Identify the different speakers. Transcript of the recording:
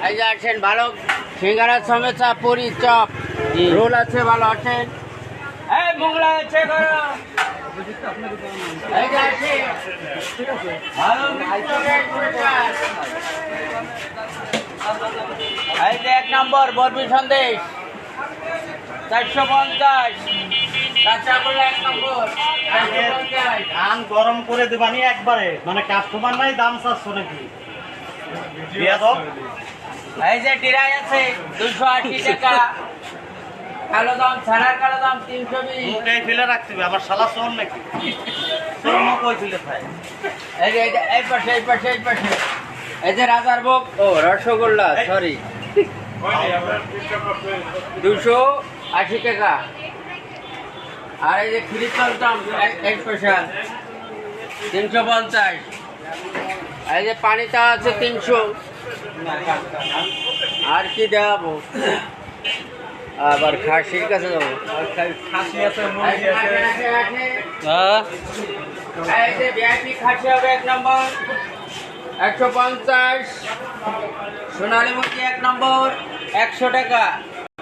Speaker 1: এই যে আছেন ভালো সিঙ্গারা সমস্যা পুরি চপ রোল আছে ভালো আছেন এই মোগলাই আছে এই যে আছে ভালো এই যে 1 নম্বর বরফি সন্দেশ 450 কাঁচাগোল্লা 1 নম্বর
Speaker 2: ধান গরম করে দেবানি একবারে, মানে কাস্টমার নাই দাম চাচ্ছ নাকি?
Speaker 1: এই যে ডিরাই আছে 280 টাকা, কালো দাম ছাড়ার কালো দাম 320।
Speaker 2: মুখে ফেলে রাখতে হবে, আবার শালা চোর নাকি? চোর মুখ ওই ফেলে খায়।
Speaker 1: এই যে এই পাশে এই পাশে এই পাশে এই যে রাজার ভোগ ও রসগোল্লা সরি 280 টাকা। আর এই যে খিরি চলতাম 1 পয়সা 350। এই যে পানিটা আছে 300। আর কি দেখাবো, আবার খাসির কাছে যাবো।
Speaker 2: খাসি আছে, মুরগি আছে।
Speaker 1: এই যে ভিআইপি খাসি হবে 1 নম্বর 150। সোনালী মুরগি 1 নম্বর 100 টাকা।